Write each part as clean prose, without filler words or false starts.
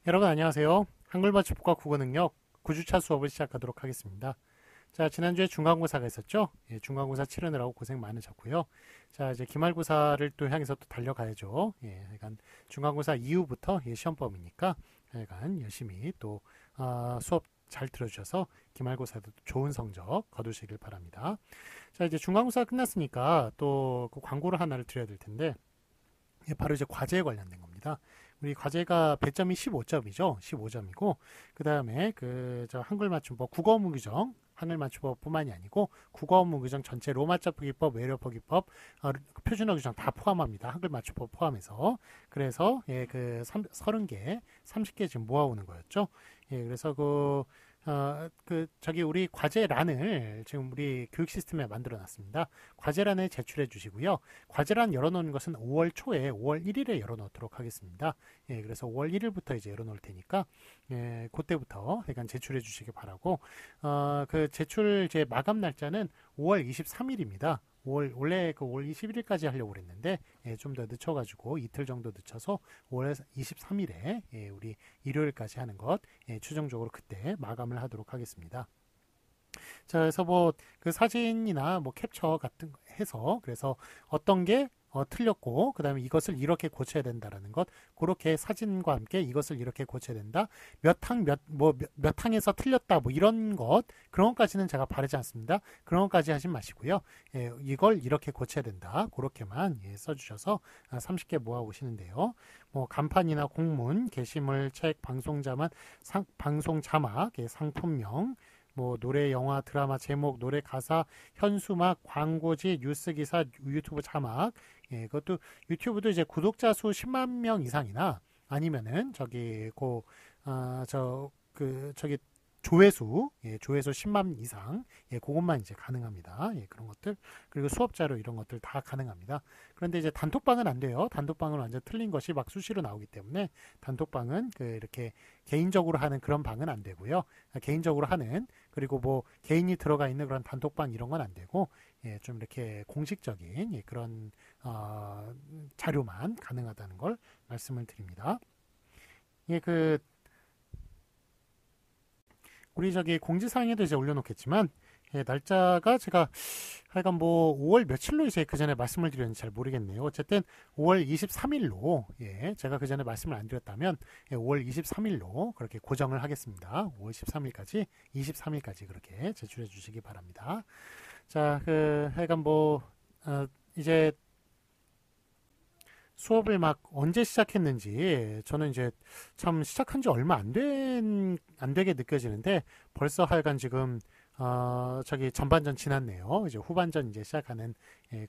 여러분 안녕하세요. 한글 맞춤법과 국어 능력 9주차 수업을 시작하도록 하겠습니다. 자, 지난주에 중간고사가 있었죠? 예, 중간고사 치르느라고 고생 많으셨고요. 자, 이제 기말고사를 또 향해서 또 달려가야죠. 예, 그러니까 중간고사 이후부터 시험범위니까 약간 열심히 또 수업 잘 들어주셔서 기말고사도 좋은 성적 거두시길 바랍니다. 자, 이제 중간고사 끝났으니까 또 그 광고를 하나를 드려야 될 텐데 바로 이제 과제에 관련된 겁니다. 우리 과제가 배점이 15점이죠. 15점이고 그 다음에 저 한글 맞춤법, 국어 업무 규정, 한글 맞춤법뿐만이 아니고 국어 업무 규정 전체 로마자 표기법, 외래어 기법, 표준어 규정 다 포함합니다. 한글 맞춤법 포함해서. 그래서 그 30개, 30개 지금 모아오는 거였죠. 그래서 저기 우리 과제란을 지금 우리 교육 시스템에 만들어 놨습니다. 과제란을 제출해 주시고요. 과제란 열어놓는 것은 5월 초에 5월 1일에 열어놓도록 하겠습니다. 그래서 5월 1일부터 이제 열어놓을 테니까 그때부터 약간 제출해 주시기 바라고. 그 제출 이제 마감 날짜는 5월 23일입니다. 원래 그 5월 21일까지 하려고 그랬는데 좀 더 늦춰가지고 이틀 정도 늦춰서 5월 23일에 우리 일요일까지 하는 것 최종적으로 그때 마감을 하도록 하겠습니다. 자, 그래서 뭐 그 사진이나 뭐 캡처 같은 거 해서 그래서 어떤 게 틀렸고 그다음에 이것을 이렇게 고쳐야 된다라는 것 그렇게 사진과 함께 이것을 이렇게 고쳐야 된다 몇 항에서 틀렸다 뭐 이런 것 그런 것까지는 제가 바르지 않습니다. 그런 것까지 하지 마시고요. 이걸 이렇게 고쳐야 된다 그렇게만 써주셔서 30개 모아 오시는데요. 뭐 간판이나 공문 게시물 책 방송 자막 상품명 뭐 노래, 영화, 드라마 제목, 노래 가사, 현수막, 광고지, 뉴스 기사, 유튜브 자막. 그것도 유튜브도 이제 구독자 수 10만 명 이상이나 아니면은 저기 조회수 10만 이상, 그것만 이제 가능합니다. 그런 것들. 그리고 수업자료 이런 것들 다 가능합니다. 그런데 이제 단톡방은 안 돼요. 단톡방은 완전 틀린 것이 막 수시로 나오기 때문에 단톡방은 이렇게 개인적으로 하는 그런 방은 안 되고요. 개인적으로 하는, 그리고 뭐 개인이 들어가 있는 그런 단톡방 이런 건 안 되고, 좀 이렇게 공식적인 그런, 자료만 가능하다는 걸 말씀을 드립니다. 우리 저기 공지사항에도 이제 올려놓겠지만 날짜가 제가 하여간 뭐 5월 며칠로 이제 그 전에 말씀을 드렸는지 잘 모르겠네요. 어쨌든 5월 23일로 제가 그 전에 말씀을 안 드렸다면 5월 23일로 그렇게 고정을 하겠습니다. 5월 23일까지 그렇게 제출해 주시기 바랍니다. 자, 하여간 이제 수업을 막 언제 시작했는지 저는 이제 참 시작한 지 얼마 안 되게 느껴지는데 벌써 하여간 지금 저기 전반전 지났네요. 이제 후반전 이제 시작하는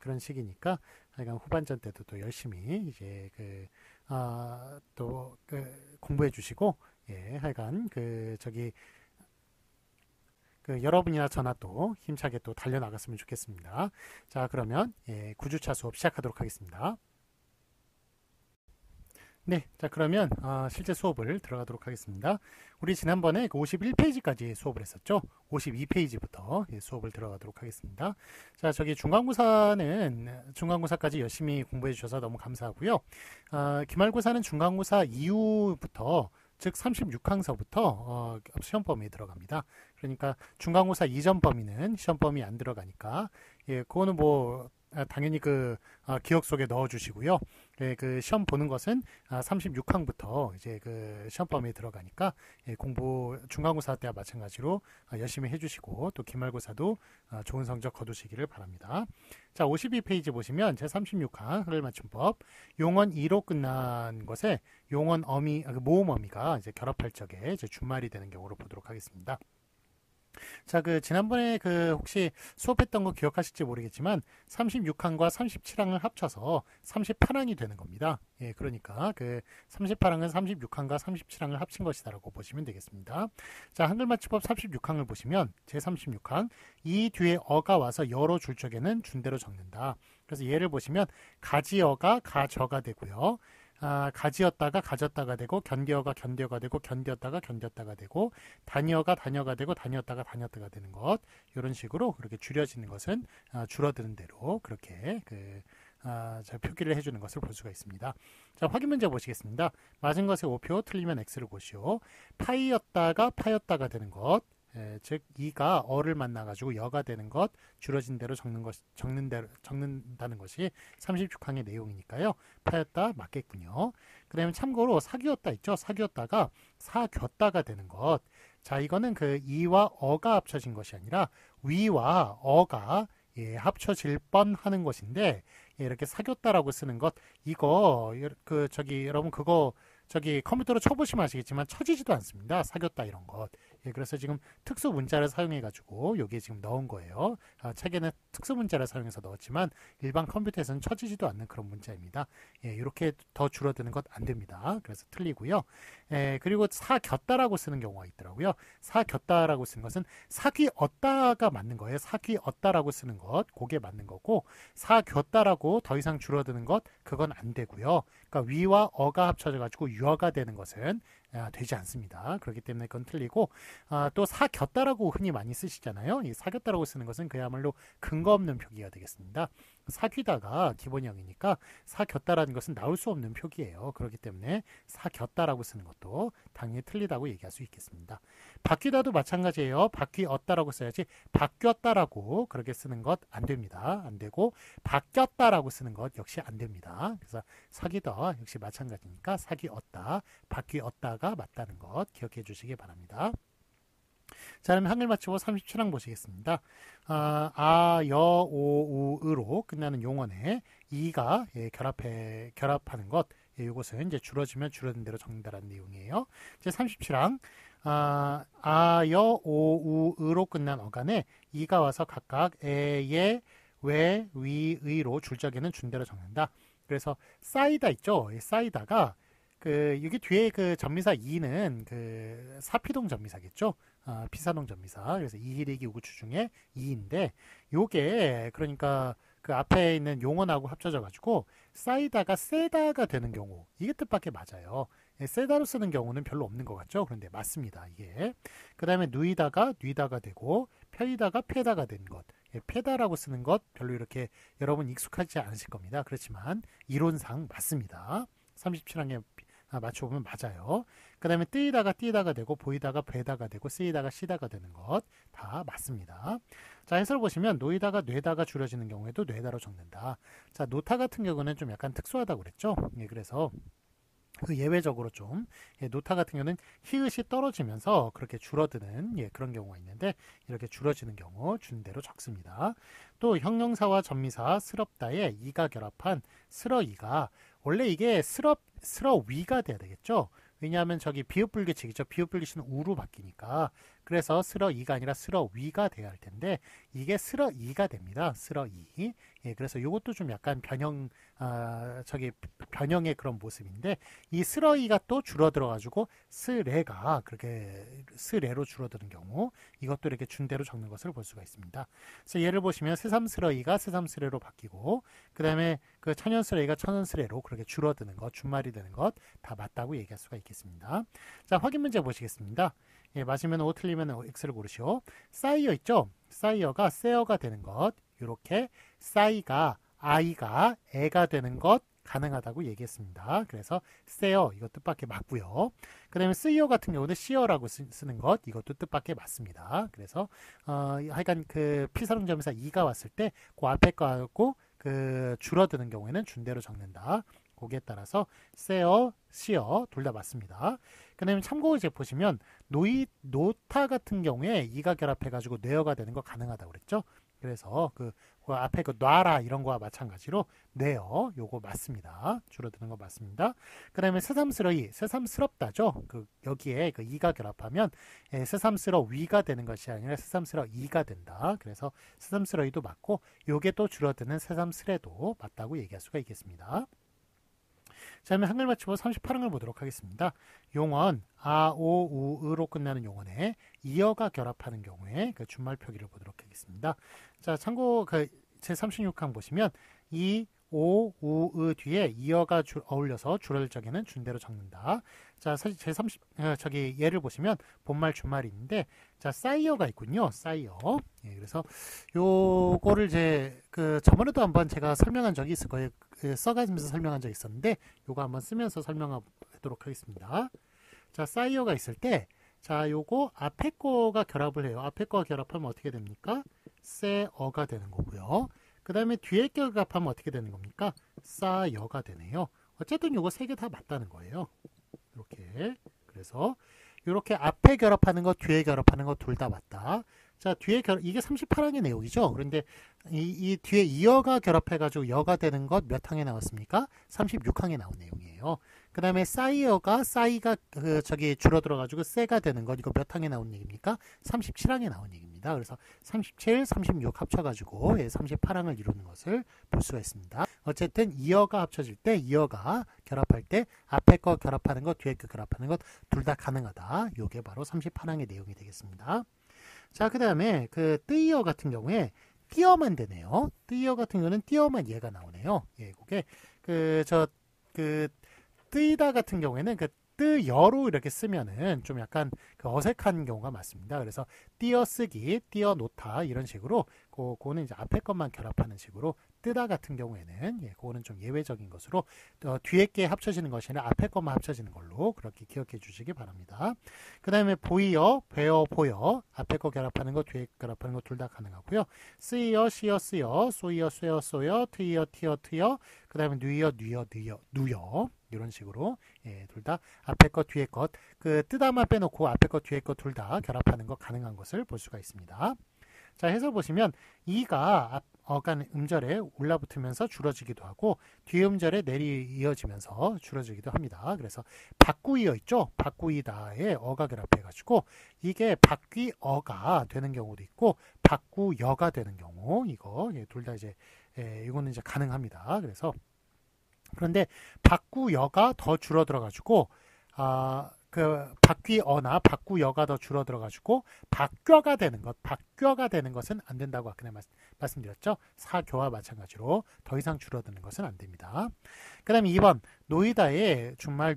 그런 시기니까 하여간 후반전 때도 또 열심히 이제 공부해 주시고 하여간 여러분이나 저나 또 힘차게 또 달려나갔으면 좋겠습니다. 자, 그러면 9주차 수업 시작하도록 하겠습니다. 네, 자 그러면 실제 수업을 들어가도록 하겠습니다. 우리 지난번에 51페이지까지 수업을 했었죠. 52페이지부터 수업을 들어가도록 하겠습니다. 자, 저기 중간고사까지 열심히 공부해 주셔서 너무 감사하고요. 기말고사는 중간고사 이후부터 즉 36항서부터 시험 범위에 들어갑니다. 그러니까 중간고사 이전 범위는 시험 범위 안 들어가니까 그거는 뭐 당연히 기억 속에 넣어 주시고요. 그 시험 보는 것은 36항부터 이제 시험 범위에 들어가니까 공부 중간고사 때와 마찬가지로 열심히 해주시고 또 기말고사도 좋은 성적 거두시기를 바랍니다. 자, 52페이지 보시면 제 36항 한글 맞춤법 용언 2로 끝난 것에 용언 모음 어미가 이제 결합할 적에 이제 준말이 되는 경우로 보도록 하겠습니다. 자, 지난번에 혹시 수업했던 거 기억하실지 모르겠지만 36항과 37항을 합쳐서 38항이 되는 겁니다. 그러니까 38항은 36항과 37항을 합친 것이다라고 보시면 되겠습니다. 자, 한글 맞춤법 36항을 보시면 제 36항 이 뒤에 어가 와서 여로 줄 적에는 준대로 적는다. 그래서 예를 보시면 가지어가 가저가 되고요. 가지였다가 가졌다가 되고 견디어가 견디어가 되고 견디었다가 견뎠다가 되고 다니어가 다녀가 되고 다녔다가 다녔다가 되는 것 이런 식으로 그렇게 줄여지는 것은 줄어드는 대로 그렇게 자, 표기를 해주는 것을 볼 수가 있습니다. 자, 확인 문제 보시겠습니다. 맞은 것에 O표, 틀리면 X를 보시오. 파이였다가 파였다가 되는 것, 즉 이가 어를 만나가지고 여가 되는 것, 줄어진 대로 적는다는 것이 30축항의 내용이니까요. 파였다 맞겠군요. 그 다음에 참고로 사귀었다 있죠. 사귀었다가 사귀었다가 되는 것. 자, 이거는 그 이와 어가 합쳐진 것이 아니라 위와 어가 합쳐질 뻔하는 것인데, 이렇게 사귀었다라고 쓰는 것, 이거 여러분 그거 컴퓨터로 쳐보시면 아시겠지만 쳐지지도 않습니다. 사귀었다 이런 것. 그래서 지금 특수 문자를 사용해 가지고 여기에 지금 넣은 거예요. 책에는 특수 문자를 사용해서 넣었지만 일반 컴퓨터에서는 쳐지지도 않는 그런 문자입니다. 이렇게 더 줄어드는 것 안 됩니다. 그래서 틀리고요. 그리고 사귀었다라고 쓰는 경우가 있더라고요. 사귀었다라고 쓰는 것은 사귀었다가 맞는 거예요. 사귀었다라고 쓰는 것, 그게 맞는 거고, 사귀었다라고 더 이상 줄어드는 것, 그건 안 되고요. 그러니까 위와 어가 합쳐져 가지고 유어가 되는 것은 되지 않습니다. 그렇기 때문에 그건 틀리고, 또 사귀었다라고 흔히 많이 쓰시잖아요. 이 사귀었다라고 쓰는 것은 그야말로 근거 없는 표기가 되겠습니다. 사귀다가 기본형이니까 사귀었다라는 것은 나올 수 없는 표기예요. 그렇기 때문에 사귀었다라고 쓰는 것도 당연히 틀리다고 얘기할 수 있겠습니다. 바뀌다도 마찬가지예요. 바뀌었다라고 써야지 바뀌었다라고 그렇게 쓰는 것 안 됩니다. 안 되고, 바뀌었다라고 쓰는 것 역시 안 됩니다. 그래서 사귀다 역시 마찬가지니까 사귀었다, 바뀌었다가 맞다는 것 기억해 주시기 바랍니다. 자, 그럼 한글 맞추고 37항 보시겠습니다. 여, 오, 우으로 끝나는 용언에 이가 결합하는 것, 이것은 이제 줄어지면 줄어든 대로 적는다라는 내용이에요. 제 37항 여, 오, 우으로 끝난 어간에 이가 와서 각각 에, 왜, 위, 의로 줄적에는 준대로 적는다. 그래서 쌓이다 있죠. 쌓이다가 여기 뒤에 그 전미사 이는 그 사피동 전미사겠죠. 피사동 전미사. 그래서 이희리기 우구추 중에 이인데, 요게 그러니까 그 앞에 있는 용언하고 합쳐져 가지고 쌓이다가 세다가 되는 경우, 이게 뜻밖의 맞아요. 세다로 쓰는 경우는 별로 없는 것 같죠. 그런데 맞습니다. 이게. 그 다음에 누이다가 뉘다가 되고, 펴이다가 패다가 된 것. 패다라고 쓰는 것 별로 이렇게 여러분 익숙하지 않으실 겁니다. 그렇지만 이론상 맞습니다. 37항에 맞춰보면 맞아요. 그 다음에 뜨이다가 띄다가 되고, 보이다가 배다가 되고, 쓰이다가 시다가 되는 것 다 맞습니다. 자, 해설 보시면 노이다가 뇌다가 줄여지는 경우에도 뇌다로 적는다. 자, 노타 같은 경우는 좀 약간 특수하다고 그랬죠. 그래서 예외적으로 좀 노타 같은 경우는 히읗이 떨어지면서 그렇게 줄어드는 그런 경우가 있는데, 이렇게 줄어지는 경우 준대로 적습니다. 또 형용사와 전미사 스럽다에 이가 결합한 스러이가, 원래 이게 스러위가 돼야 되겠죠. 왜냐하면 저기 비읍불규칙이죠. 비읍불규칙은 우로 바뀌니까. 그래서 스러이가 아니라 스러위가 돼야 할 텐데, 이게 스러이가 됩니다. 스러이. 그래서 이것도 좀 약간 변형의 그런 모습인데, 이 스러이가 또 줄어들어가지고 스레가 그렇게 스레로 줄어드는 경우, 이것도 이렇게 준대로 적는 것을 볼 수가 있습니다. 그래서 예를 보시면 새삼스러이가 새삼스레로 바뀌고, 그 다음에 그 천연스레이가 천연스레로 그렇게 줄어드는 것, 준말이 되는 것 다 맞다고 얘기할 수가 있겠습니다. 자, 확인 문제 보시겠습니다. 맞으면 O, 틀리면 X를 고르시오. 싸이어 있죠? 싸이어가 세어가 되는 것, 이렇게 싸이가 아이가 애가 되는 것 가능하다고 얘기했습니다. 그래서 세어, 이것 뜻밖의 맞고요. 그 다음에 쓰이어 같은 경우는 시어라고 쓰는 것, 이것도 뜻밖의 맞습니다. 그래서 하여간 그 피사동점에서 이가 왔을 때 그 앞에 거하고 그 줄어드는 경우에는 준대로 적는다. 거기에 따라서 세어, 시어 둘 다 맞습니다. 그 다음에 참고로 이제 보시면 노타 같은 경우에 이가 결합해가지고 뇌어가 되는 거 가능하다고 그랬죠. 그래서 그 앞에 그 놔라 이런 거와 마찬가지로 뇌어 요거 맞습니다. 줄어드는 거 맞습니다. 그 다음에 새삼스러이, 새삼스럽다죠. 여기에 그 이가 결합하면 새삼스러위가 되는 것이 아니라 새삼스러이가 된다. 그래서 새삼스러이도 맞고, 요게 또 줄어드는 새삼스레도 맞다고 얘기할 수가 있겠습니다. 자, 그러면 한글 맞추고 38항을 보도록 하겠습니다. 용언 오, 우으로 끝나는 용언에 이어가 결합하는 경우에 그 준말 표기를 보도록 하겠습니다. 자, 참고 제 36항 보시면 이, 오, 우, 으 뒤에 이어가 어울려서 줄어들 적에는 준대로 적는다. 자, 사실 제30 저기 예를 보시면 본말 준말이 있는데, 자, 싸이어가 있군요. 싸이어. 예, 그래서 요거를 이제 그 저번에도 한번 제가 설명한 적이 있을 거예요. 그 써가면서 설명한 적이 있었는데, 요거 한번 쓰면서 설명하도록 하겠습니다. 자, 싸이어가 있을 때, 자, 요거 앞에 거가 결합을 해요. 앞에 거가 결합하면 어떻게 됩니까? 세어가 되는 거고요. 그 다음에 뒤에 결합하면 어떻게 되는 겁니까? 싸여가 되네요. 어쨌든 요거 세 개 다 맞다는 거예요. 이렇게. 그래서 이렇게 앞에 결합하는 거, 뒤에 결합하는 거 둘 다 맞다. 자, 뒤에 이게 38항의 내용이죠. 그런데 이 뒤에 이어가 결합해가지고 여가 되는 것 몇 항에 나왔습니까? 36항에 나온 내용이에요. 그 다음에 싸이가 저기 줄어들어가지고 세가 되는 것 이거 몇 항에 나온 얘기입니까? 37항에 나온 얘기입니다. 그래서 37, 36 합쳐가지고 38항을 이루는 것을 볼 수가 있습니다. 어쨌든 이어가 합쳐질 때 이어가 결합할 때 앞에 거 결합하는 것 뒤에 거 결합하는 것 둘 다 가능하다. 이게 바로 38항의 내용이 되겠습니다. 자, 그 다음에 그 뜨이어 같은 경우에 띄어만 되네요. 뜨이어 같은 경우는 띄어만 얘가 나오네요. 예, 그게 뜨이다 같은 경우에는 그 뜨여로 이렇게 쓰면은 좀 약간 그 어색한 경우가 많습니다. 그래서 띄어쓰기, 띄어놓다 이런 식으로 그거는 이제 앞에 것만 결합하는 식으로 뜨다 같은 경우에는 예, 그거는 좀 예외적인 것으로 뒤에 게 합쳐지는 것이 아니라 앞에 것만 합쳐지는 걸로 그렇게 기억해 주시기 바랍니다. 그 다음에 보이어, 배어, 보여 앞에 거 결합하는 거, 뒤에 거 결합하는 거 둘 다 가능하고요. 쓰이어, 시어, 쓰여, 쏘이어, 쏘여, 쏘여, 트이어, 티어, 트여, 그 다음에 누이어, 누여, 누여 이런 식으로 예, 둘 다 앞에 것 뒤에 것 그 뜨다만 빼놓고 앞에 것 뒤에 것 둘 다 결합하는 거 가능한 것을 볼 수가 있습니다. 자, 해서 보시면 이가 어간 음절에 올라붙으면서 줄어지기도 하고 뒤 음절에 내리 이어지면서 줄어지기도 합니다. 그래서 바꾸이어 있죠? 바꾸이다에 어가 결합해가지고 이게 바뀌어가 되는 경우도 있고 바꾸여가 되는 경우 이거 예, 둘 다 이제 이거는 이제 가능합니다. 그래서 그런데 바꾸여가 더 줄어들어가지고 그 바뀌어나 바꾸여가 더 줄어들어가지고 바뀌어가 되는 것은 안 된다고 아까 말씀드렸죠. 사교와 마찬가지로 더 이상 줄어드는 것은 안 됩니다. 그 다음에 2번 노이다의 준말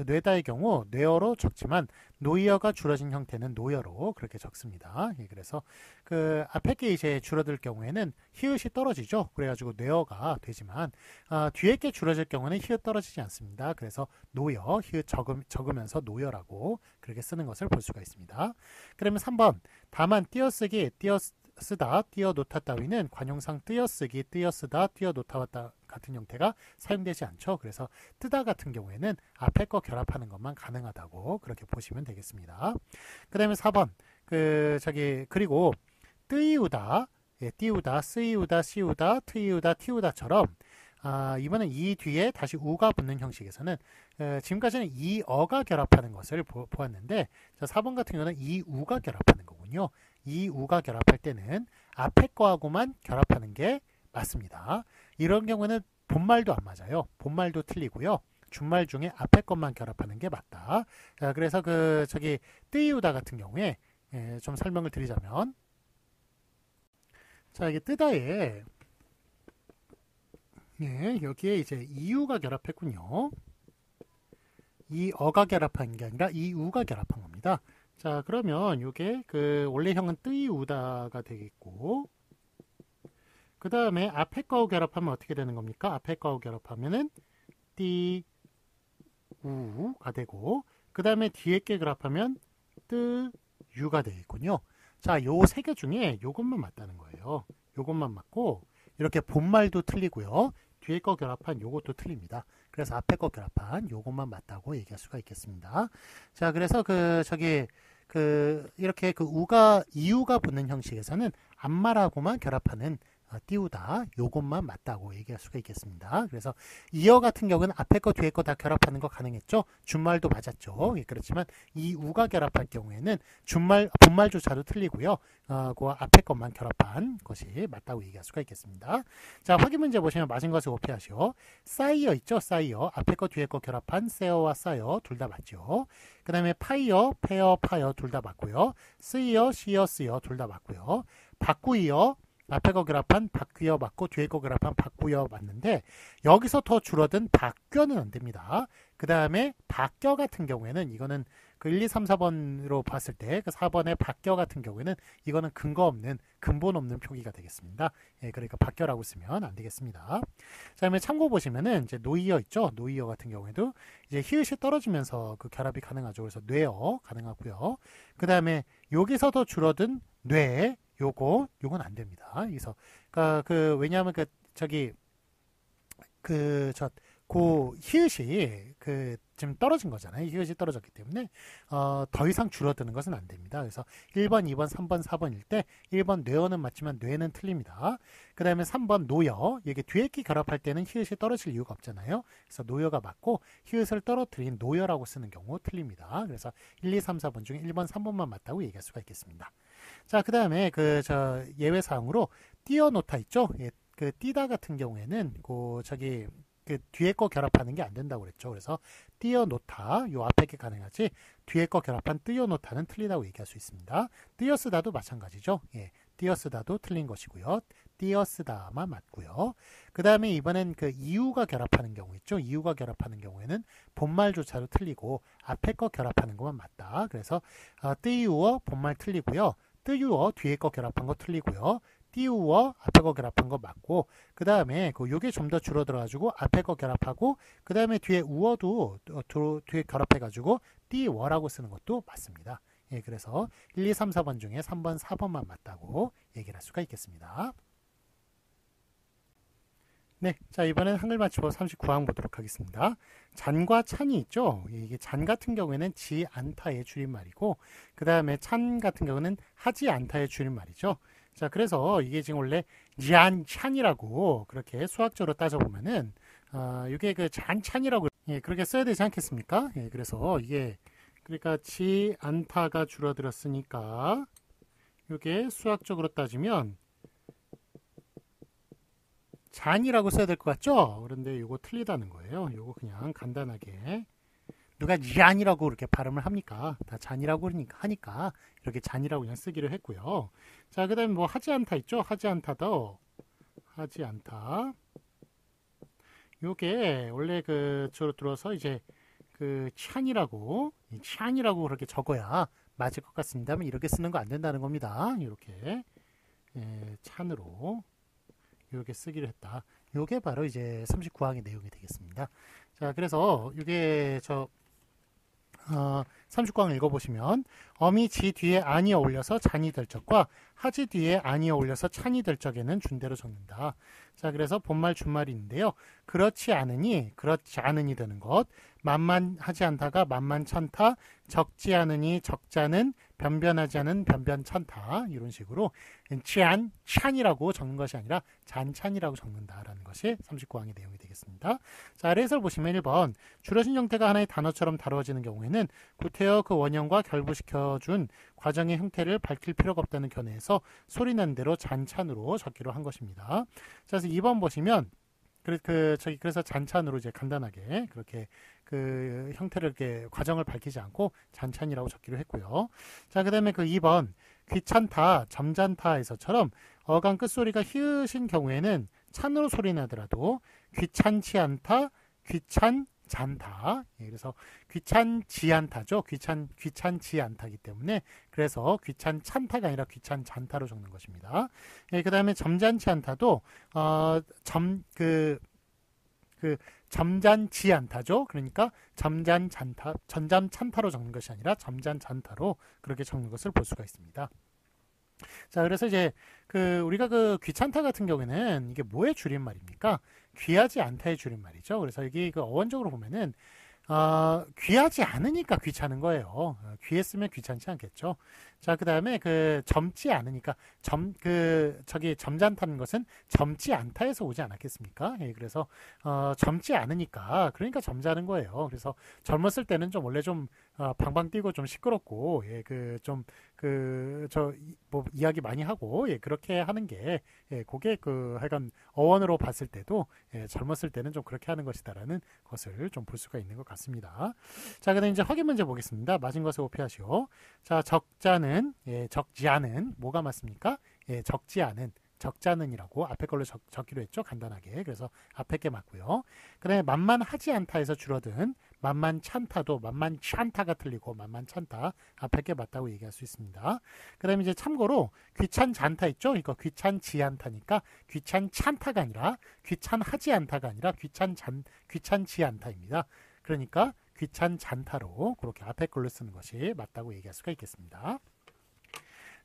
뇌다의 경우 뇌어로 적지만 노이어가 줄어진 형태는 노여로 그렇게 적습니다. 예, 그래서 그 앞에 게 이제 줄어들 경우에는 히읗이 떨어지죠. 그래가지고 뇌어가 되지만 뒤에 게 줄어질 경우는 히읗 떨어지지 않습니다. 그래서 노여, 히읗 적으면서 노여라고 그렇게 쓰는 것을 볼 수가 있습니다. 그러면 3번 다만 띄어쓰기, 띄어쓰다, 띄어놓다 따위는 관용상 띄어쓰기, 띄어쓰다, 띄어놓다 같은 형태가 사용되지 않죠. 그래서 뜨다 같은 경우에는 앞에 거 결합하는 것만 가능하다고 그렇게 보시면 되겠습니다. 그 다음에 4번 그리고 뜨이우다, 예, 띄우다, 쓰이우다, 씨우다, 트이우다, 티우다처럼 이번엔 이 뒤에 다시 우가 붙는 형식에서는 지금까지는 이 어가 결합하는 것을 보았는데 자, 4번 같은 경우는 이 우가 결합하는 거군요. 이 우가 결합할 때는 앞에 거하고만 결합하는 게 맞습니다. 이런 경우는 본말도 안 맞아요. 본말도 틀리고요. 준말 중에 앞에 것만 결합하는 게 맞다. 자, 그래서 뜨이우다 같은 경우에 좀 설명을 드리자면 자, 이게 뜨다에 예, 여기에 이제 이우가 결합했군요. 이 어가 결합한 게 아니라 이 우가 결합한 겁니다. 자, 그러면 이게 그 원래형은 뜨이우다가 되겠고 그 다음에 앞에 거하고 결합하면 어떻게 되는 겁니까? 앞에 거하고 결합하면은 띠우가 되고 그 다음에 뒤에 게 결합하면 뜨유가 되겠군요. 자, 요 세 개 중에 요것만 맞다는 거예요. 요것만 맞고 이렇게 본말도 틀리고요. 뒤에 거 결합한 요것도 틀립니다. 그래서 앞에 거 결합한 요것만 맞다고 얘기할 수가 있겠습니다. 자, 그래서 이렇게 이유가 붙는 형식에서는 앞말하고만 결합하는 띄우다 요것만 맞다고 얘기할 수가 있겠습니다. 그래서 이어 같은 경우는 앞에 거 뒤에 거 다 결합하는 거 가능했죠. 준말도 맞았죠. 예, 그렇지만 이 우가 결합할 경우에는 본말조차도 틀리고요. 그 앞에 것만 결합한 것이 맞다고 얘기할 수가 있겠습니다. 자, 확인 문제 보시면 맞은 것을 오피하시오. 싸이어 있죠. 싸이어 앞에 거 뒤에 거 결합한 세어와 싸여 둘 다 맞죠. 그 다음에 파이어, 페어, 파여 둘 다 맞고요. 쓰이어, 시어, 쓰여 둘 다 맞고요. 바꾸이어 앞에 거 결합한 박귀여 맞고 뒤에 거 결합한 박구여 맞는데 여기서 더 줄어든 박껴는 안 됩니다. 그 다음에 박껴 같은 경우에는 이거는 그 1, 2, 3, 4번으로 봤을 때 그 4번의 박껴 같은 경우에는 이거는 근거 없는 근본 없는 표기가 되겠습니다. 예, 그러니까 박껴라고 쓰면 안 되겠습니다. 자, 그다음에 참고 보시면은 이제 노이어 있죠. 노이어 같은 경우에도 이제 히읗이 떨어지면서 그 결합이 가능하죠. 그래서 뇌어 가능하고요. 그 다음에 여기서 더 줄어든 뇌 요건 안 됩니다. 그래서 그 왜냐하면 그 저기 그 히읗이 그 지금 떨어진 거잖아요. 히읗이 떨어졌기 때문에 더 이상 줄어드는 것은 안 됩니다. 그래서 1번, 2번, 3번, 4번일 때 1번 뇌어는 맞지만 뇌는 틀립니다. 그 다음에 3번 노여, 이게 뒤에 끼 결합할 때는 히읗이 떨어질 이유가 없잖아요. 그래서 노여가 맞고 히읗을 떨어뜨린 노여라고 쓰는 경우 틀립니다. 그래서 1, 2, 3, 4번 중에 1번, 3번만 맞다고 얘기할 수가 있겠습니다. 자, 그 다음에 예외 사항으로 띄어놓다 있죠. 예, 그 띄다 같은 경우에는 그 뒤에 거 결합하는 게 안 된다고 그랬죠. 그래서 띄어놓다 요 앞에 게 가능하지 뒤에 거 결합한 띄어놓다는 틀리다고 얘기할 수 있습니다. 띄어쓰다도 마찬가지죠. 예, 띄어쓰다도 틀린 것이고요. 띄어쓰다만 맞고요. 그 다음에 이번엔 그 이유가 결합하는 경우 있죠. 이유가 결합하는 경우에는 본말조차도 틀리고 앞에 거 결합하는 것만 맞다. 그래서 띄우어 본말 틀리고요. 뜨유어 뒤에 거 결합한 거 틀리고요. 띄우어 앞에 거 결합한 거 맞고 그 다음에 요게 좀 더 줄어들어 가지고 앞에 거 결합하고 그 다음에 뒤에 우어도 뒤에 결합해 가지고 띄워라고 쓰는 것도 맞습니다. 예, 그래서 1, 2, 3, 4번 중에 3번, 4번만 맞다고 얘기를 할 수가 있겠습니다. 네, 자 이번엔 한글 맞춤법 39항 보도록 하겠습니다. 잔과 찬이 있죠. 이게 잔 같은 경우에는 지 않다의 줄임말이고 그 다음에 찬 같은 경우는 하지 않다의 줄임말이죠. 자, 그래서 이게 지금 원래 잔찬이라고 그렇게 수학적으로 따져보면은 이게 그 잔찬이라고 예, 그렇게 써야 되지 않겠습니까? 예, 그래서 이게 그러니까 지 않다가 줄어들었으니까 이게 수학적으로 따지면 잔이라고 써야 될 것 같죠? 그런데 이거 틀리다는 거예요. 이거 그냥 간단하게 누가 잔이라고 이렇게 발음을 합니까? 다 잔이라고 하니까 이렇게 잔이라고 그냥 쓰기로 했고요. 자, 그 다음에 뭐 하지 않다 있죠? 하지 않다도 하지 않다. 요게 원래 저로 들어서 이제 그 찬이라고 그렇게 적어야 맞을 것 같습니다만 이렇게 쓰는 거 안 된다는 겁니다. 이렇게 찬으로 이렇게 쓰기로 했다. 요게 바로 이제 39항의 내용이 되겠습니다. 자, 그래서 이게 39항 읽어보시면 어미 지 뒤에 안이 어울려서 잔이 될 적과 하지 뒤에 안이 어울려서 찬이 될 적에는 준대로 적는다. 자, 그래서 본말 준말인데요. 그렇지 않으니 되는 것, 만만하지 않다가 만만찮다, 적지 않으니 적자는, 변변하지 않은 변변찮다, 이런 식으로 찬이라고 적는 것이 아니라 잔찬이라고 적는다라는 것이 39항의 내용이 되겠습니다. 자, 아래에서 보시면 1번 줄여진 형태가 하나의 단어처럼 다루어지는 경우에는 구태여 그 원형과 결부시켜준 과정의 형태를 밝힐 필요가 없다는 견해에서 소리난 대로 잔찬으로 적기로 한 것입니다. 자, 그래서 2번 보시면 그래서 잔찬으로 이제 간단하게 그렇게 그 형태를 이렇게 과정을 밝히지 않고 잔찬이라고 적기로 했고요. 자, 그다음에 2번 귀찮다, 점잖다에서처럼 어감 끝소리가 히읗인 경우에는 찬으로 소리 나더라도 귀찮지 않다, 귀찮잖다. 예, 그래서 귀찮지 않다죠. 귀찮지 않다기 때문에 그래서 귀찮찬타가 아니라 귀찮잔타로 적는 것입니다. 예, 그다음에 점잖지 않다도 점잖지 않다죠. 그러니까 전잠찬타로 적는 것이 아니라 점잔잔타로 그렇게 적는 것을 볼 수가 있습니다. 자, 그래서 이제 우리가 귀찮다 같은 경우에는 이게 뭐의 줄임말입니까? 귀하지 않다의 줄임말이죠. 그래서 여기 어원적으로 보면은 귀하지 않으니까 귀찮은 거예요. 귀했으면 귀찮지 않겠죠. 자, 그 다음에 젊지 않으니까 점잖다는 것은 젊지 않다에서 오지 않았겠습니까? 예, 그래서 젊지 않으니까 그러니까 점잖은 거예요. 그래서 젊었을 때는 좀 원래 좀 방방 뛰고 좀 시끄럽고 예, 이야기 많이 하고 예, 그렇게 하는 게 예, 그게 하여간 어원으로 봤을 때도 예, 젊었을 때는 좀 그렇게 하는 것이다라는 것을 좀 볼 수가 있는 것 같습니다. 자, 그다음 이제 확인 문제 보겠습니다. 맞은 것을 오피하시오. 자, 적지 않은 뭐가 맞습니까? 예, 적지 않은 적자는이라고 앞에 걸로 적기로 했죠. 간단하게. 그래서 앞에 게 맞고요. 그 다음에 만만하지 않다에서 줄어든 만만찮다도 만만찮다가 틀리고 만만찮다 앞에 게 맞다고 얘기할 수 있습니다. 그 다음에 이제 참고로 귀찮지않다 있죠. 이거 귀찮지 않다니까 귀찮지않다가 아니라 귀찮하지 않다가 아니라 귀찮지 않다입니다. 그러니까 귀찮지않다로 그렇게 앞에 걸로 쓰는 것이 맞다고 얘기할 수가 있겠습니다.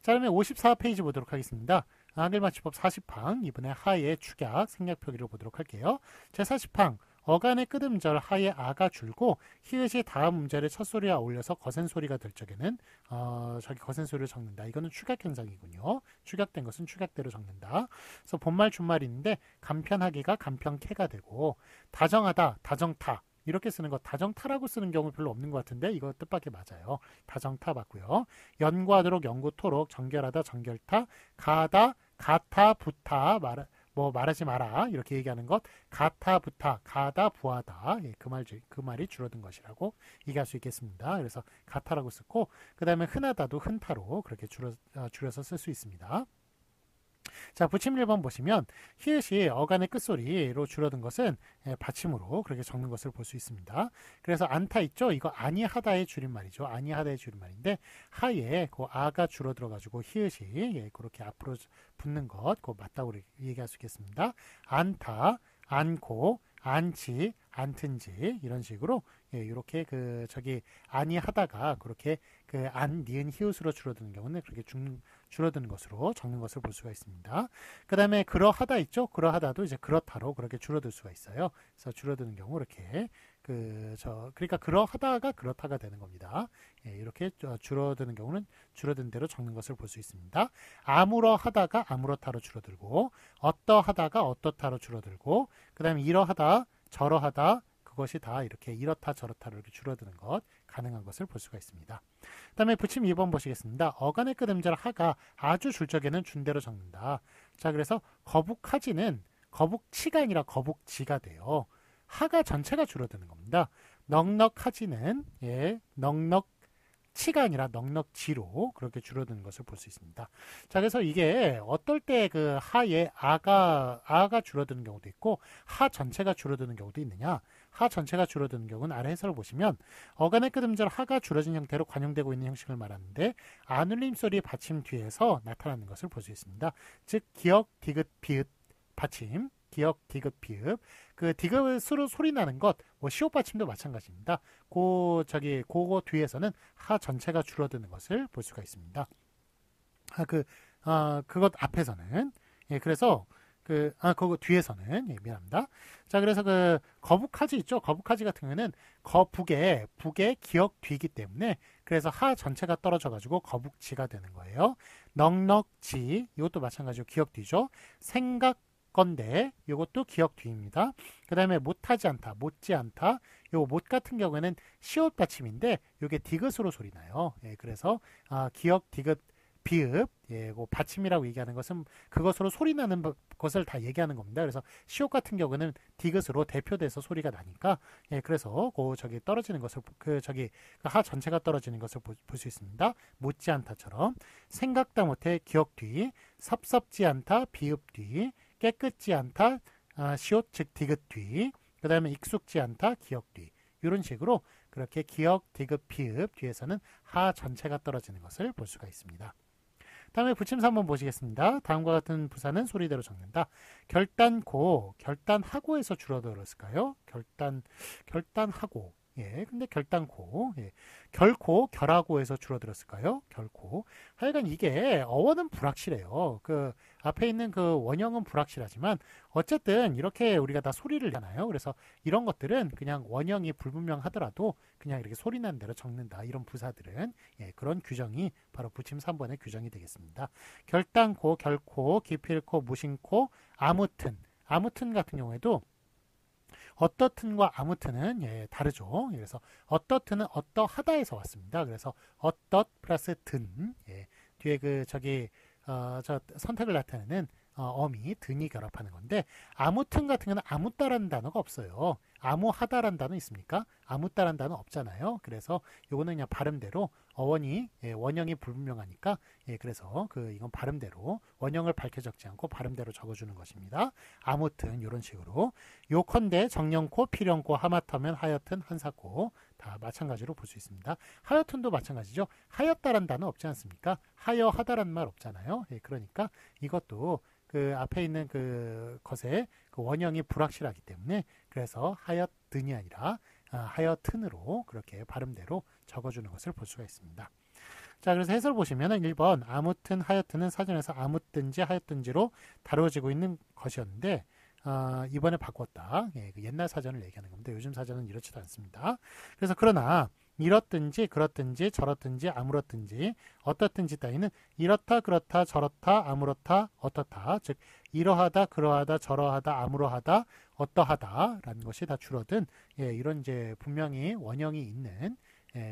자, 그러면 54페이지 보도록 하겠습니다. 한글 맞춤법 40항, 이번에 하의 축약, 생략 표기를 보도록 할게요. 제40항, 어간의 끝음절 하의 아가 줄고 히읗이 다음 음절의 첫 소리와 어울려서 거센 소리가 될 적에는 저기 거센 소리를 적는다. 이거는 축약 현상이군요. 축약된 것은 축약대로 적는다. 그래서 본말 준말인데 간편하기가 간편케가 되고 다정하다, 다정타 이렇게 쓰는 것, 다정타라고 쓰는 경우 별로 없는 것 같은데 이거 뜻밖의 맞아요. 다정타 맞고요. 연구하도록 연구토록, 정결하다, 정결타, 가다, 가타, 부타, 말하지 마라 이렇게 얘기하는 것, 가타, 부타, 가다, 부하다 예, 그 말이 줄어든 것이라고 얘기할 수 있겠습니다. 그래서 가타라고 쓰고 그 다음에 흔하다도 흔타로 그렇게 줄여서 쓸 수 있습니다. 자, 부침 1번 보시면 히읗이 어간의 끝소리로 줄어든 것은 받침으로 그렇게 적는 것을 볼 수 있습니다. 그래서 안타 있죠? 이거 아니하다의 줄임말이죠. 아니하다의 줄임말인데 하에 그 아가 줄어들어 가지고 히읗이 그렇게 앞으로 붙는 것 그거 맞다고 얘기할 수 있겠습니다. 안타, 안고, 안치, 안튼지 이런 식으로 이렇게 아니하다가 그렇게 안, 니은, 히읗으로 줄어드는 경우는 그렇게 줄어드는 것으로 적는 것을 볼 수가 있습니다. 그 다음에 그러하다 있죠? 그러하다도 이제 그렇다로 그렇게 줄어들 수가 있어요. 그래서 줄어드는 경우 이렇게 그러니까 그러하다가 그렇다가 되는 겁니다. 예, 이렇게 줄어드는 경우는 줄어든 대로 적는 것을 볼 수 있습니다. 아무러하다가 아무렇다로 줄어들고 어떠하다가 어떻다로 줄어들고 그 다음에 이러하다 저러하다 그것이 다 이렇게 이렇다 저렇다로 이렇게 줄어드는 것 가능한 것을 볼 수가 있습니다. 그 다음에 부침 2번 보시겠습니다. 어간의 끝음절 하가 아주 줄 적에는 준대로 적는다. 자, 그래서 거북하지는 거북치가 아니라 거북지가 돼요. 하가 전체가 줄어드는 겁니다. 넉넉하지는 넉넉치가 아니라 넉넉지로 그렇게 줄어드는 것을 볼 수 있습니다. 자, 그래서 이게 어떨 때 그 하에 아가 줄어드는 경우도 있고 하 전체가 줄어드는 경우도 있느냐? 하 전체가 줄어드는 경우는 아래 해설을 보시면 어간의 끝음절 하가 줄어진 형태로 관용되고 있는 형식을 말하는데 안울림 소리 받침 뒤에서 나타나는 것을 볼 수 있습니다. 즉 기역, 디귿, 비읍 받침 기역, 디귿, 비읍 그 디귿으로 소리 나는 것 시옷 받침도 마찬가지입니다. 그거 뒤에서는 하 전체가 줄어드는 것을 볼 수가 있습니다. 그것 앞에서는 그래서 그거 뒤에서는 미안합니다. 자, 그래서 거북하지 있죠? 거북하지 같은 경우에는 북의 기역 뒤이기 때문에 그래서 하 전체가 떨어져 가지고 거북지가 되는 거예요. 넉넉지 이것도 마찬가지로 기역 뒤죠. 생각 건데 이것도 기역 뒤입니다. 그 다음에 못하지 않다, 못지 않다. 요 못 같은 경우에는 시옷 받침인데 이게 디귿으로 소리 나요. 그래서 기역, 디귿, 비읍, 받침이라고 얘기하는 것은 그것으로 소리 나는 것을 다 얘기하는 겁니다. 그래서 시옷 같은 경우는 디귿으로 대표돼서 소리가 나니까 그래서 떨어지는 것을 하 전체가 떨어지는 것을 볼 수 있습니다. 못지 않다처럼 생각다 못해 기역 뒤, 섭섭지 않다 비읍 뒤, 깨끗지 않다 시옷 즉 디귿 뒤, 그 다음에 익숙지 않다 기역 뒤 이런 식으로 그렇게 기역, 디귿, 비읍 뒤에서는 하 전체가 떨어지는 것을 볼 수가 있습니다. 다음에 부침사 한번 보시겠습니다. 다음과 같은 부사는 소리대로 적는다. 결단고, 결단하고에서 줄어들었을까요? 결단하고. 근데 결단고. 결코, 결하고에서 줄어들었을까요? 결코. 하여간 이게 어원은 불확실해요. 앞에 있는 원형은 불확실하지만 어쨌든 이렇게 우리가 다 소리를 내나요. 그래서 이런 것들은 그냥 원형이 불분명하더라도 그냥 이렇게 소리 나는 대로 적는다. 이런 부사들은 그런 규정이 바로 부침 3번의 규정이 되겠습니다. 결단코, 결코, 기필코, 무심코, 아무튼 같은 경우에도 어떻든과 아무튼은 다르죠. 그래서 어떻든은 어떠하다에서 왔습니다. 그래서 어떻 플러스 든 뒤에 선택을 나타내는 어미 든이 결합하는 건데 아무튼 같은 경우는 아무따라는 단어가 없어요. 아무하다라는 단어 있습니까? 아무따라는 단어 없잖아요. 그래서 요거는 그냥 발음대로 어원이 원형이 불분명하니까 그래서 이건 발음대로 원형을 밝혀 적지 않고 발음대로 적어주는 것입니다. 아무튼 이런 식으로 요컨대 정령코, 필연코, 하마터면 하여튼, 한사코 다 마찬가지로 볼 수 있습니다. 하여튼도 마찬가지죠. 하였다란 단어 없지 않습니까? 하여하다란 말 없잖아요. 그러니까 이것도 그 앞에 있는 그 것의 그 원형이 불확실하기 때문에 그래서 하여튼이 아니라 하여튼으로 그렇게 발음대로 적어주는 것을 볼 수가 있습니다. 자, 그래서 해설 보시면은 1번 아무튼 하여튼은 사전에서 아무든지 하여든지로 다루어지고 있는 것이었는데 이번에 바꿨다. 그 옛날 사전을 얘기하는 겁니다. 요즘 사전은 이렇지도 않습니다. 그래서 그러나 이렇든지 그렇든지 저렇든지 아무렇든지 어떻든지 따위는 이렇다 그렇다 저렇다 아무렇다 어떻다, 즉 이러하다 그러하다 저러하다 아무러하다 어떠하다라는 것이 다 줄어든 이런 이제 분명히 원형이 있는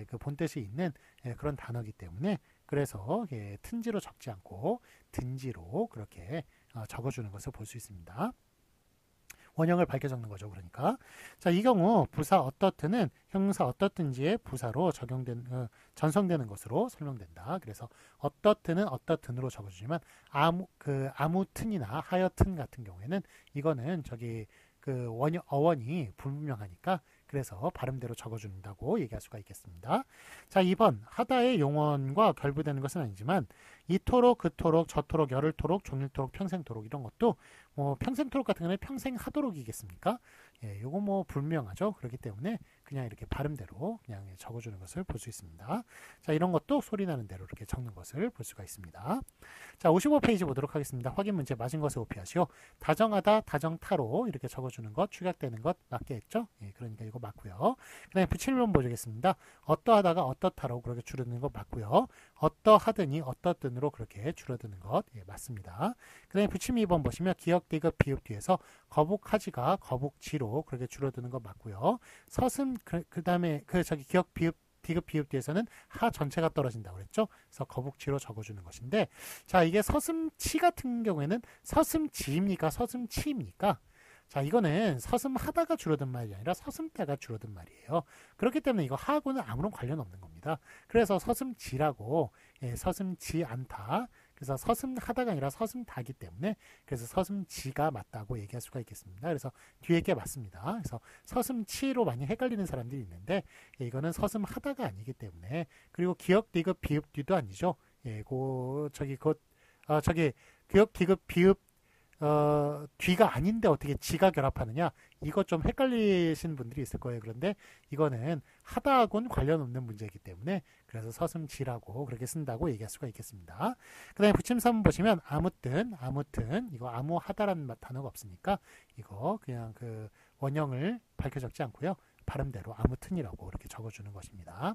그 본뜻이 있는 그런 단어이기 때문에 그래서 튼지로 적지 않고 든지로 그렇게 적어주는 것을 볼 수 있습니다. 원형을 밝혀 적는 거죠. 그러니까 자, 이 경우 부사 어떻든은 형용사 어떻든지의 부사로 전성되는 것으로 설명된다. 그래서 어떻든은 어떻든으로 적어주지만 아무튼이나 하여튼 같은 경우에는 이거는 그 어원이 불분명하니까 그래서 발음대로 적어준다고 얘기할 수가 있겠습니다. 자, 2번 하다의 용언과 결부되는 것은 아니지만 이토록 그토록 저토록 열흘토록 종일토록 평생토록 이런 것도 뭐 평생토록 같은 경우는 평생 하도록이겠습니까? 요거 뭐 불명하죠. 그렇기 때문에 그냥 이렇게 발음대로 그냥 적어주는 것을 볼 수 있습니다. 자, 이런 것도 소리 나는 대로 이렇게 적는 것을 볼 수가 있습니다. 자, 55페이지 보도록 하겠습니다. 확인 문제 맞은 것을 오피하시오. 다정하다, 다정타로 이렇게 적어주는 것, 축약되는 것 맞게 했죠? 그러니까 이거 맞고요. 그 다음에 붙일문 보겠습니다. 어떠하다가 어떻다로 그렇게 줄어드는 것 맞고요. 어떠하더니 어떻든으로 그렇게 줄어드는 것 맞습니다. 그 다음에 붙임 2번 보시면 기역, 디귿, 비읍 뒤에서 거북하지가 거북지로 그렇게 줄어드는 것 맞고요. 서슴 그 다음에 기역, 비읍, 디귿, 비읍 뒤에서는 하 전체가 떨어진다고 그랬죠. 그래서 거북지로 적어주는 것인데 자, 이게 서슴치 같은 경우에는 서슴지입니까? 서슴치입니까? 자, 이거는 서슴하다가 줄어든 말이 아니라 서슴다가 줄어든 말이에요. 그렇기 때문에 이거 하하고는 아무런 관련 없는 겁니다. 그래서 서슴지라고 서슴지 않다. 그래서 서슴하다가 아니라 서슴다기 때문에 그래서 서슴지가 맞다고 얘기할 수가 있겠습니다. 그래서 뒤에 게 맞습니다. 그래서 서슴치로 많이 헷갈리는 사람들이 있는데 이거는 서슴하다가 아니기 때문에 그리고 기역, 디귿, 비읍 뒤도 아니죠. 기역, 디귿, 비읍 뒤가 아닌데 어떻게 지가 결합하느냐, 이거 좀 헷갈리신 분들이 있을 거예요. 그런데 이거는 하다하고는 관련 없는 문제이기 때문에 그래서 서슴지라고 그렇게 쓴다고 얘기할 수가 있겠습니다. 그 다음에 붙임 3번 보시면 아무튼 이거 아무하다라는 단어가 없으니까 이거 그냥 그 원형을 밝혀 적지 않고요, 발음대로 아무튼이라고 이렇게 적어주는 것입니다.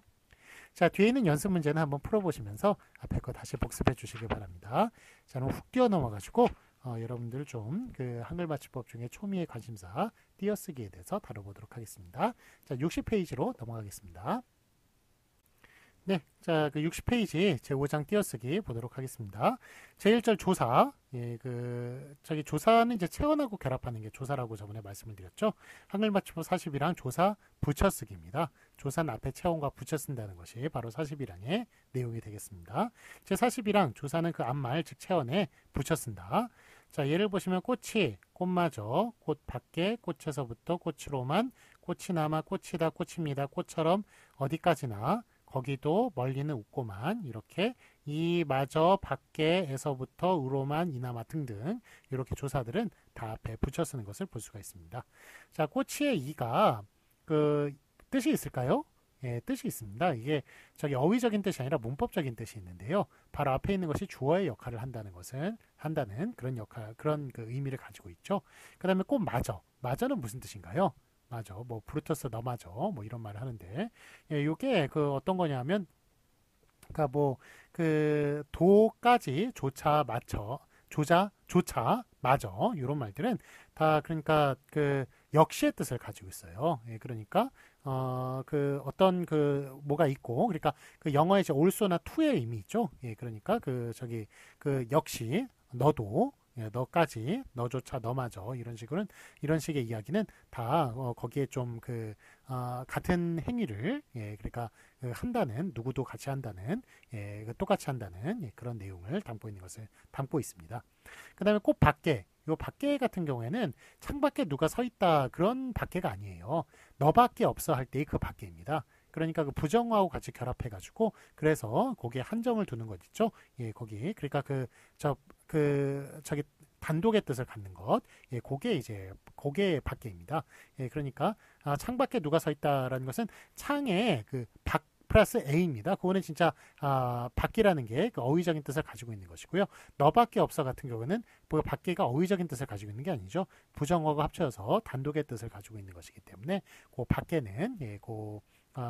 자, 뒤에 있는 연습 문제는 한번 풀어보시면서 앞에 거 다시 복습해 주시기 바랍니다. 자, 그럼 훅 뛰어 넘어가시고 여러분들 좀 그 한글 맞춤법 중에 초미의 관심사 띄어쓰기에 대해서 다뤄보도록 하겠습니다. 자, 60페이지로 넘어가겠습니다. 네, 자, 그 60페이지 제5장 띄어쓰기 보도록 하겠습니다. 제1절 조사. 조사는 이제 체언하고 결합하는 게 조사라고 저번에 말씀을 드렸죠. 한글 맞춤법 40이랑 조사 붙여쓰기입니다. 조사는 앞에 체언과 붙여 쓴다는 것이 바로 40이랑의 내용이 되겠습니다. 제40이랑 조사는 그 앞말 즉 체언에 붙여 쓴다. 자, 예를 보시면 꽃이, 꽃마저, 꽃 밖에, 꽃에서부터 꽃으로만, 꽃이 남아, 꽃이다, 꽃입니다, 꽃처럼 어디까지나, 거기도 멀리는 웃고만, 이렇게 이마저 밖에에서부터 우로만 이나마 등등 이렇게 조사들은 다 앞에 붙여 쓰는 것을 볼 수가 있습니다. 자, 꽃이의 이가 그 뜻이 있을까요? 예, 뜻이 있습니다. 이게 어휘적인 뜻이 아니라 문법적인 뜻이 있는데요. 바로 앞에 있는 것이 주어의 역할을 한다는 그런 그 의미를 가지고 있죠. 그 다음에 꽃 마저는 무슨 뜻인가요? 맞아, 뭐 브루터스 너 맞아, 뭐 이런 말을 하는데, 이게 그 어떤 거냐면, 그러니까 뭐 그 도까지 조차 맞춰, 조차 맞아, 이런 말들은 다 그러니까 그 역시의 뜻을 가지고 있어요. 그러니까 그 어떤 그 뭐가 있고, 그러니까 그 영어에 이제 also나 to의 의미 있죠. 그러니까 그 역시 너도 예, 너까지, 너조차, 너마저 이런 식의 이야기는 다 거기에 좀 같은 행위를 예, 그러니까 한다는 누구도 같이 한다는 예, 똑같이 한다는 예, 그런 내용을 담고 있는 것을 담고 있습니다. 그다음에 꼭 밖에 요 밖에 같은 경우에는 창밖에 누가 서 있다 그런 밖에가 아니에요. 너밖에 없어 할 때의 그 밖에입니다. 그러니까 그 부정어하고 같이 결합해 가지고 그래서 거기에 한정을 두는 것 있죠. 예, 거기 그러니까 저기 단독의 뜻을 갖는 것, 예, 그게 밖에입니다. 예, 그러니까 창밖에 누가 서 있다라는 것은 창에 그 밖 플러스 A입니다. 그거는 진짜 밖이라는 게 그 어휘적인 뜻을 가지고 있는 것이고요. 너밖에 없어 같은 경우는 뭐 밖에가 어휘적인 뜻을 가지고 있는 게 아니죠. 부정어가 합쳐서 단독의 뜻을 가지고 있는 것이기 때문에 그 밖에는 예,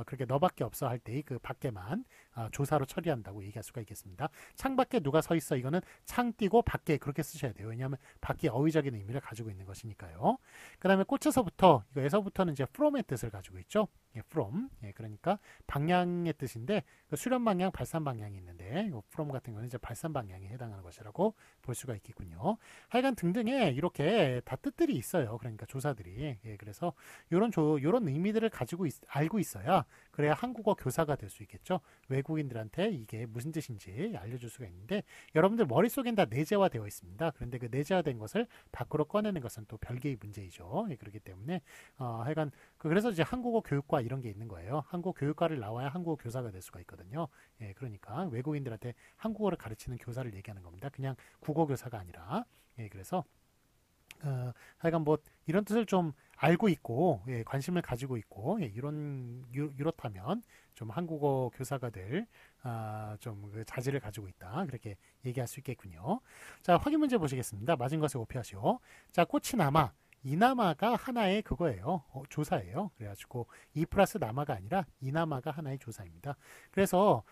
그렇게 너밖에 없어 할 때의 그 밖에만 조사로 처리한다고 얘기할 수가 있겠습니다. 창 밖에 누가 서 있어 이거는 창 띄고 밖에 그렇게 쓰셔야 돼요. 왜냐하면 밖이 어휘적인 의미를 가지고 있는 것이니까요. 그 다음에 꽂혀서부터 이거에서부터는 이제 from의 뜻을 가지고 있죠. 예, from 예, 그러니까 방향의 뜻인데 그 수렴 방향, 발산 방향이 있는데 이 from 같은 경우는 이제 발산 방향에 해당하는 것이라고 볼 수가 있겠군요. 하여간 등등의 이렇게 다 뜻들이 있어요. 그러니까 조사들이 예, 그래서 요런 의미들을 가지고 알고 있어야 그래야 한국어 교사가 될 수 있겠죠. 외국인들한테 이게 무슨 뜻인지 알려줄 수가 있는데 여러분들 머릿속엔 다 내재화되어 있습니다. 그런데 그 내재화된 것을 밖으로 꺼내는 것은 또 별개의 문제이죠. 예, 그렇기 때문에 하여간 그래서 이제 한국어 교육과 이런 게 있는 거예요. 한국어 교육과를 나와야 한국어 교사가 될 수가 있거든요. 예, 그러니까 외국인들한테 한국어를 가르치는 교사를 얘기하는 겁니다. 그냥 국어 교사가 아니라 예, 그래서 하여간 뭐 이런 뜻을 좀 알고 있고 예, 관심을 가지고 있고 예, 이렇다면 좀 한국어 교사가 될 좀 그 자질을 가지고 있다 그렇게 얘기할 수 있겠군요. 자 확인 문제 보시겠습니다. 맞은 것에 오피하시오. 자 꽃이 남아 이남아가 하나의 그거예요. 조사예요. 그래가지고 이 플러스 남아가 아니라 이남아가 하나의 조사입니다. 그래서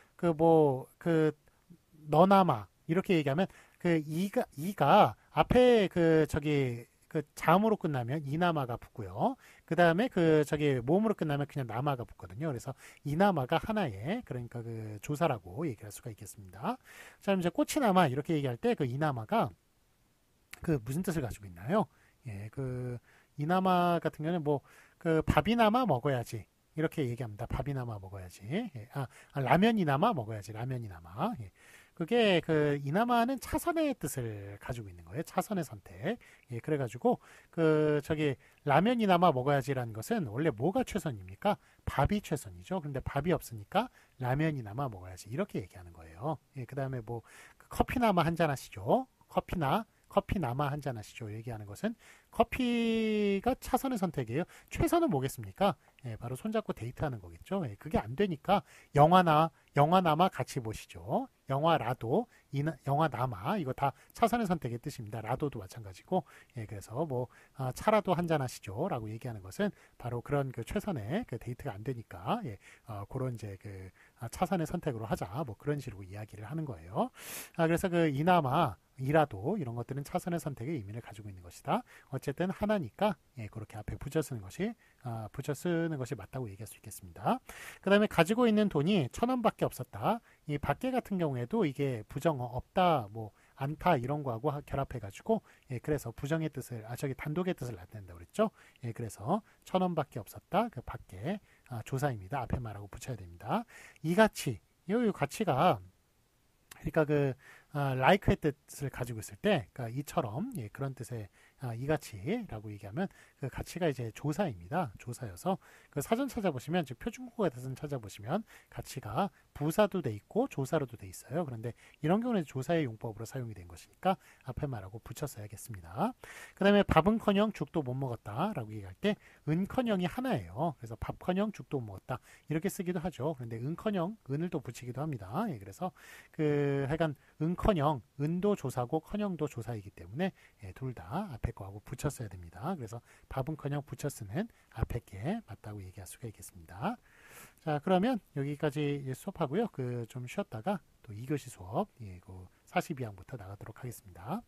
너남아 이렇게 얘기하면 그 이가 앞에 그 자음으로 끝나면 이남아가 붙고요. 그 다음에 모음으로 끝나면 그냥 남아가 붙거든요. 그래서 이남아가 하나의 그러니까 그 조사라고 얘기할 수가 있겠습니다. 자, 그럼 이제 꽃이 남아 이렇게 얘기할 때 그 이남아가 그 무슨 뜻을 가지고 있나요? 예, 그 이남아 같은 경우는 뭐 그 밥이나마 먹어야지 이렇게 얘기합니다. 밥이나마 먹어야지. 예, 라면이나마 먹어야지. 라면이나마. 예. 그게 그 이나마는 차선의 뜻을 가지고 있는 거예요. 차선의 선택. 예, 그래가지고 라면이나마 먹어야지라는 것은 원래 뭐가 최선입니까? 밥이 최선이죠. 근데 밥이 없으니까 라면이나마 먹어야지 이렇게 얘기하는 거예요. 예, 그다음에 뭐 커피나마 한잔 하시죠. 커피나마 한잔 하시죠. 얘기하는 것은 커피가 차선의 선택이에요. 최선은 뭐겠습니까? 예, 바로 손잡고 데이트하는 거겠죠. 예, 그게 안 되니까 영화나마 같이 보시죠. 영화나마 이거 다 차선의 선택의 뜻입니다. 라도도 마찬가지고 예, 그래서 뭐 차라도 한잔 하시죠라고 얘기하는 것은 바로 그런 그 최선의 그 데이트가 안 되니까 예, 그런 이제 차선의 선택으로 하자 뭐 그런 식으로 이야기를 하는 거예요. 그래서 그 이나마 이라도 이런 것들은 차선의 선택의 의미를 가지고 있는 것이다. 어쨌든 하나니까 예, 그렇게 앞에 붙여 쓰는 것이 맞다고 얘기할 수 있겠습니다. 그 다음에 가지고 있는 돈이 1,000원밖에 없었다. 이 밖에 같은 경우에도 이게 부정어 없다, 뭐 않다 이런 거하고 결합해가지고 예, 그래서 부정의 뜻을 단독의 뜻을 나타낸다고 그랬죠. 예, 그래서 1,000원밖에 없었다. 그 밖에 조사입니다. 앞에 말하고 붙여야 됩니다. 이 가치, 이 가치가 그러니까 like의 뜻을 가지고 있을 때, 그러니까 이처럼 예, 그런 뜻의 이가치라고 얘기하면 그 가치가 이제 조사입니다. 조사여서 그 사전 찾아보시면 즉 표준국어 대선 찾아보시면 가치가 부사도 돼 있고 조사로도 돼 있어요. 그런데 이런 경우는 조사의 용법으로 사용이 된 것이니까 앞에 말하고 붙여 써야겠습니다. 그 다음에 밥은커녕 죽도 못 먹었다라고 얘기할 때 은커녕이 하나예요. 그래서 밥커녕 죽도 못 먹었다 이렇게 쓰기도 하죠. 그런데 은커녕 은을 또 붙이기도 합니다. 예, 그래서 하여간 은커녕 은도 조사고 커녕도 조사이기 때문에 예, 둘 다 앞에 거하고 붙여 써야 됩니다. 그래서 밥은커녕 붙여 쓰는 앞에 게 맞다고 얘기할 수가 있겠습니다. 자, 그러면 여기까지 수업하고요. 좀 쉬었다가 또 2교시 수업 42항부터 나가도록 하겠습니다.